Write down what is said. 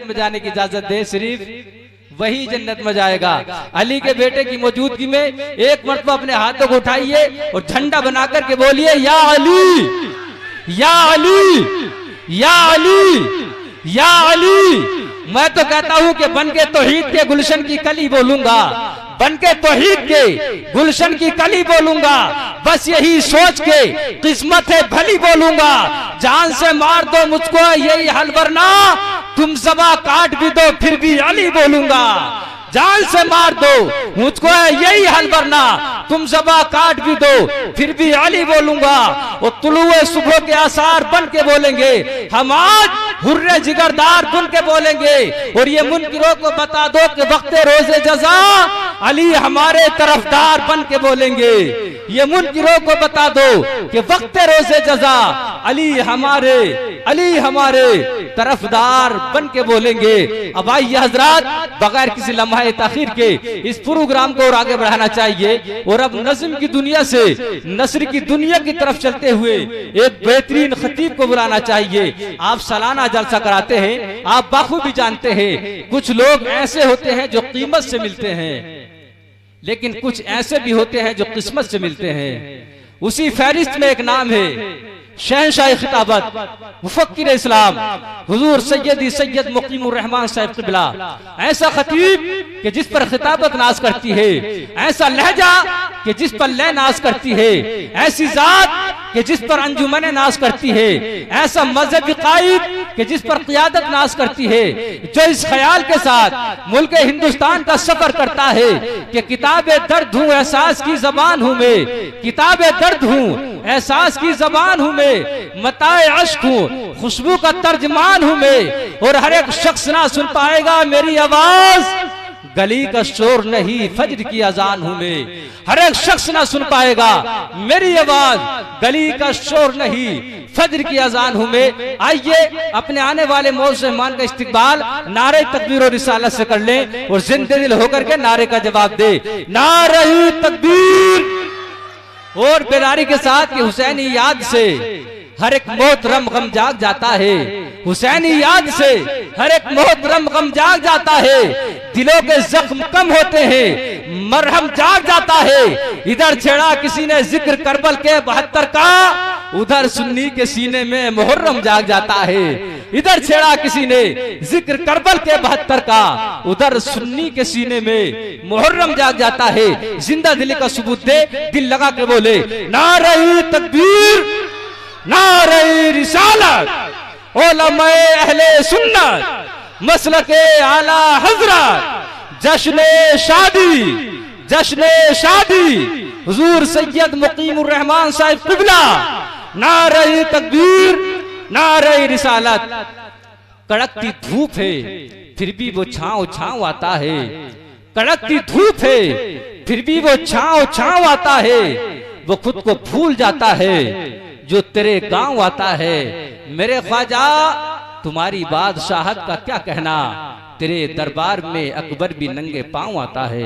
में जाने की इजाजत दे, सिर्फ वही जन्नत में जाएगा। अली के बेटे की मौजूदगी में एक मरतबा अपने हाथों को उठाइए और झंडा बनाकर के बोलिए, या अली, या अली, या अली, या अली। मैं तो कहता हूं कि बन के तौहीद के गुलशन की कली बोलूंगा, बन के तौहीद के गुलशन की कली बोलूंगा, बस यही सोच के किस्मत है भली बोलूंगा। जान से मार दो मुझको यही हल, वरना तुम ज़बां काट भी दो फिर भी अली बोलूंगा। जान से मार दो मुझको यही हल, वरना तुम ज़बां काट भी दो फिर भी अली बोलूंगा। और तुलुए सुबह के आसार बन के बोलेंगे, हम आज हुर्रे जिगरदार बन के बोलेंगे। और ये मुनकिरों को बता दो कि वक्त रोज़े जज़ा अली हमारे तरफदार बन के बोलेंगे। ये मुनकिरों को बता दो कि वक्त रोज़े जज़ा अली हमारे तरफदार बन के बोलेंगे। अब आइए हजरात, बगैर किसी लम्हा ताखीर के इस प्रोग्राम को और आगे बढ़ाना चाहिए और अब नज़्म की दुनिया से नस्र की दुनिया की तरफ चलते हुए एक बेहतरीन खतीब को बुलाना चाहिए। आप सालाना जलसा कराते हैं, आप बाखूबी जानते हैं, कुछ लोग ऐसे होते हैं जो कीमत से मिलते हैं, लेकिन कुछ ऐसे भी होते हैं जो किस्मत से मिलते हैं। उसी फहरिस्त में एक नाम है शहंशाह खिताबत मुफक्किर इस्लाम हुजूर सैयद मुकीमुर रहमान साहब क़िबला। ऐसा खतीब कि जिस पर खिताबत नाज करती है, ऐसा लहजा कि जिस पर लय नाज करती है, ऐसी जात कि जिस पर अंजुमने नाज करती है, ऐसा मजहबी कायद कि जिस पर क़ियादत नाज करती है, जो इस ख्याल के साथ मुल्क हिंदुस्तान का सफर करता है कि किताबे दर्द हूँ एहसास की जबान हूँ मैं, किताबे दर्द हूँ एहसास की जबान हूँ मैं, मताए अश्क हूँ खुशबू का तर्जमान हूँ मैं। और हर एक शख्स ना सुन पाएगा मेरी आवाज, गली का शोर नहीं फज्र की अजान हूँ मैं। हर एक शख्स ना सुन पाएगा मेरी आवाज, गली का शोर नहीं फज्र की अजान हूँ मैं। आइए अपने आने वाले मौजूद मेहमान का इस्तकबाल नारे तकबीर और रिसालत से कर लें और जिंदे दिल होकर के नारे का जवाब दे, नारे तकबीर। और बेदारी के साथ कि हुसैनी याद से हर एक मोहतरम गम जाग जाता है, हुसैनी याद से हर एक मोहतरम गम जाग जाता है, दिलों के जख्म कम होते हैं मरहम जाग जाता है। इधर छेड़ा किसी ने जिक्र करबल के 72 का, उधर सुन्नी के सीने में मुहर्रम जाग जाता है। इधर छेड़ा किसी ने जिक्र करबल के 72 का, उधर सुन्नी के सीने में मुहर्रम जाग जाता है। जिंदा दिली का सबूत दे, दिल लगा के बोले, नारे तकबीर, नारे रिसालत, उलमाए अहले सुन्नत, मसलके आला हजरत, जश्ने शादी हुजूर सैयद मुकीमुर रहमान साहब क़िबला। नारे तकबीर, नारे रिसालत। कड़कती धूप है फिर भी वो छांव छांव आता है, कड़कती धूप है फिर भी वो छांव छांव आता है। वो खुद को भूल जाता है जो तेरे गांव आता है। मेरे ख्वाजा तुम्हारी बादशाहत का क्या कहना, तेरे दरबार में अकबर भी नंगे पांव आता है।